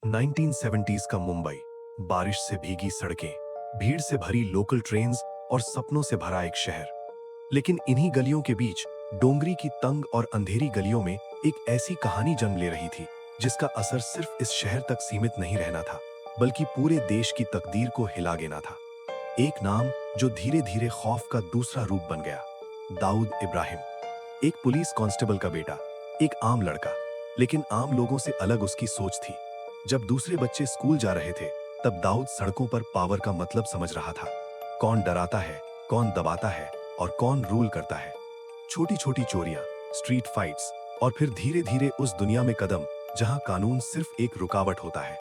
1970s का मुंबई, बारिश से भीगी सड़कें, भीड़ से भरी लोकल ट्रेन्स और सपनों से भरा एक शहर। लेकिन इन्हीं गलियों के बीच डोंगरी की तंग और अंधेरी गलियों में एक ऐसी कहानी जन्म ले रही थी जिसका असर सिर्फ इस शहर तक सीमित नहीं रहना था, बल्कि पूरे देश की तकदीर को हिला देना था। एक नाम जो धीरे धीरे खौफ का दूसरा रूप बन गया, दाऊद इब्राहिम। एक पुलिस कांस्टेबल का बेटा, एक आम लड़का, लेकिन आम लोगों से अलग उसकी सोच थी। जब दूसरे बच्चे स्कूल जा रहे थे, तब दाऊद सड़कों पर पावर का मतलब समझ रहा था। कौन डराता है, कौन दबाता है और कौन रूल करता है। छोटी छोटी चोरियां, स्ट्रीट फाइट्स और फिर धीरे धीरे उस दुनिया में कदम जहां कानून सिर्फ एक रुकावट होता है।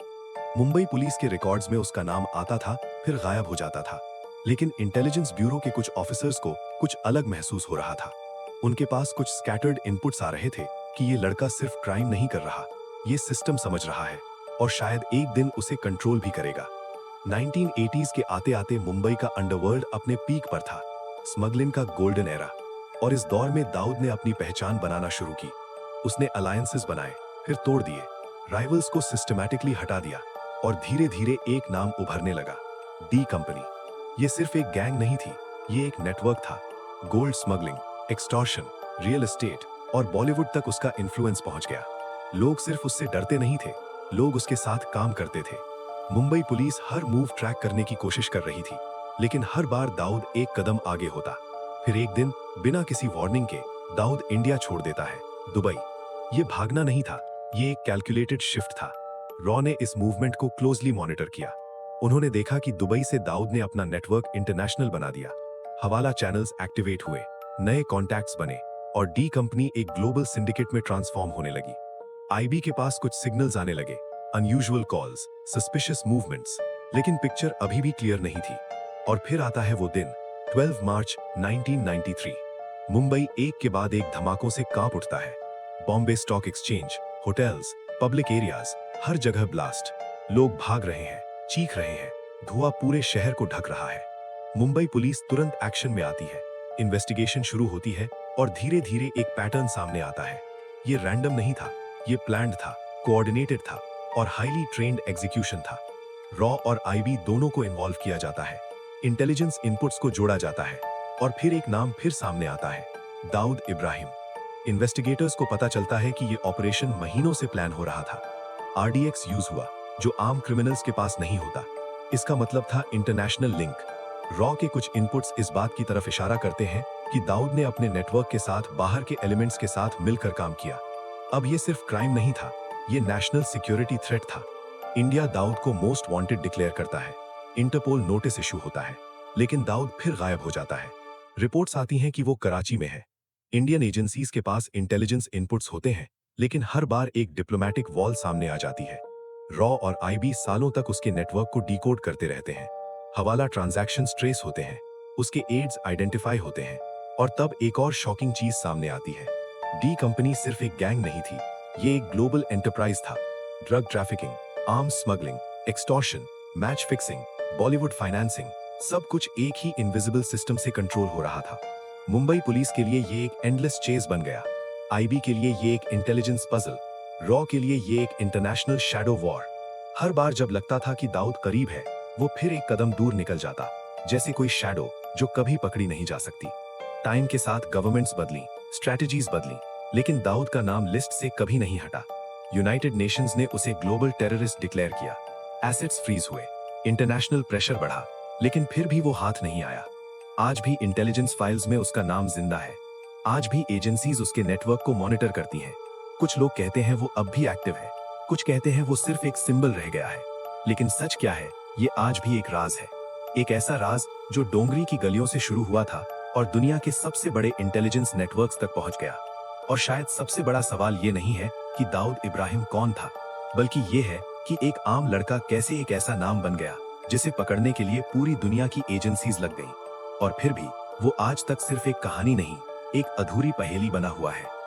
मुंबई पुलिस के रिकॉर्ड्स में उसका नाम आता था, फिर गायब हो जाता था। लेकिन इंटेलिजेंस ब्यूरो के कुछ ऑफिसर्स को कुछ अलग महसूस हो रहा था। उनके पास कुछ स्कैटर्ड इनपुट्स आ रहे थे कि ये लड़का सिर्फ क्राइम नहीं कर रहा, ये सिस्टम समझ रहा है और शायद एक दिन उसे कंट्रोल भी करेगा। 1980s के आते आते मुंबई का अंडरवर्ल्ड अपने पीक पर था, स्मगलिंग का गोल्डन एरा। और इस दौर में दाऊद ने अपनी पहचान बनाना शुरू की। उसने अलायंसेस बनाए, फिर तोड़ दिए, राइवल्स को सिस्टमैटिकली हटा दिया और धीरे धीरे एक नाम उभरने लगा, डी कंपनी। ये सिर्फ एक गैंग नहीं थी, ये एक नेटवर्क था। Gold smuggling, extortion, real estate और बॉलीवुड तक उसका इन्फ्लुएंस पहुंच गया। लोग सिर्फ उससे डरते नहीं थे, लोग उसके साथ काम करते थे। मुंबई पुलिस हर मूव ट्रैक करने की कोशिश कर रही थी, लेकिन हर बार दाऊद एक कदम आगे होता। फिर एक दिन बिना किसी वार्निंग के दाऊद इंडिया छोड़ देता है, दुबई। ये भागना नहीं था, ये एक कैलकुलेटेड शिफ्ट था। रॉ ने इस मूवमेंट को क्लोजली मॉनिटर किया। उन्होंने देखा कि दुबई से दाऊद ने अपना नेटवर्क इंटरनेशनल बना दिया। हवाला चैनल्स एक्टिवेट हुए, नए कॉन्टैक्ट्स बने और डी कंपनी एक ग्लोबल सिंडिकेट में ट्रांसफॉर्म होने लगी। आईबी के पास कुछ सिग्नल्स आने लगे, अनयूजुअल कॉल्स, सस्पिशियस मूवमेंट्स, लेकिन पिक्चर अभी भी क्लियर नहीं थी। और फिर आता है वो दिन, 12 मार्च 1993। मुंबई एक के बाद एक धमाकों से कांप उठता है। Bombay stock exchange, hotels, public areas, हर जगह ब्लास्ट। लोग भाग रहे हैं, चीख रहे हैं, धुआं पूरे शहर को ढक रहा है। मुंबई पुलिस तुरंत एक्शन में आती है, इन्वेस्टिगेशन शुरू होती है और धीरे धीरे एक पैटर्न सामने आता है। ये रैंडम नहीं था, ये प्लान्ड था, कोऑर्डिनेटेड था और हाईली ट्रेन्ड एग्जीक्यूशन था। रॉ और आईबी दोनों को इन्वॉल्व किया जाता है, इंटेलिजेंस इनपुट्स को जोड़ा जाता है और फिर एक नाम फिर सामने आता है, दाऊद इब्राहिम। इन्वेस्टिगेटर्स को पता चलता है कि ये ऑपरेशन महीनों से प्लान हो रहा था। आरडीएक्स यूज हुआ, जो आम क्रिमिनल्स के पास नहीं होता। इसका मतलब था इंटरनेशनल लिंक। रॉ के कुछ इनपुट्स इस बात की तरफ इशारा करते हैं कि दाऊद ने अपने नेटवर्क के साथ बाहर के एलिमेंट्स के साथ मिलकर काम किया। अब ये सिर्फ क्राइम नहीं था, ये नेशनल सिक्योरिटी थ्रेट था। इंडिया दाऊद को मोस्ट वांटेड डिक्लेयर करता है, इंटरपोल नोटिस इशू होता है, लेकिन दाऊद फिर गायब हो जाता है। रिपोर्ट्स आती हैं कि वो कराची में है। इंडियन एजेंसीज के पास इंटेलिजेंस इनपुट्स होते हैं, लेकिन हर बार एक डिप्लोमैटिक वॉल सामने आ जाती है। रॉ और आईबी सालों तक उसके नेटवर्क को डिकोड करते रहते हैं। हवाला ट्रांजैक्शंस ट्रेस होते हैं, उसके एड्स आइडेंटिफाई होते हैं और तब एक और शॉकिंग चीज सामने आती है। डी कंपनी सिर्फ एक गैंग नहीं थी, ये एक ग्लोबल एंटरप्राइज था। Drug trafficking, arms smuggling, extortion, match fixing, Bollywood financing, सब कुछ एक ही इनविजिबल सिस्टम से कंट्रोल हो रहा था। मुंबई पुलिस के लिए ये एक एंडलेस चेज बन गया, आईबी के लिए ये एक इंटेलिजेंस पजल, रॉ के लिए ये एक इंटरनेशनल शैडो वॉर। हर बार जब लगता था कि दाऊद करीब है, वो फिर एक कदम दूर निकल जाता, जैसे कोई शैडो जो कभी पकड़ी नहीं जा सकती। टाइम के साथ गवर्नमेंट्स बदली, स्ट्रैटेजीज बदली, लेकिन दाऊद का नाम लिस्ट से कभी नहीं हटा। यूनाइटेड नेशंस ने उसे ग्लोबल टेररिस्ट डिक्लेयर किया, एसेट्स फ्रीज हुए, इंटरनेशनल प्रेशर बढ़ा, लेकिन फिर भी वो हाथ नहीं आया। आज भी इंटेलिजेंस फाइल्स में उसका नाम जिंदा है। आज भी एजेंसीज उसके नेटवर्क को मॉनिटर करती हैं। कुछ लोग कहते हैं वो अब भी एक्टिव है, कुछ कहते हैं वो सिर्फ एक सिंबल रह गया है। लेकिन सच क्या है, ये आज भी एक राज है। एक ऐसा राज जो डोंगरी की गलियों से शुरू हुआ था और दुनिया के सबसे बड़े इंटेलिजेंस नेटवर्क्स तक पहुंच गया। और शायद सबसे बड़ा सवाल ये नहीं है कि दाऊद इब्राहिम कौन था, बल्कि ये है कि एक आम लड़का कैसे एक ऐसा नाम बन गया जिसे पकड़ने के लिए पूरी दुनिया की एजेंसीज लग गईं। और फिर भी वो आज तक सिर्फ एक कहानी नहीं, एक अधूरी पहेली बना हुआ है।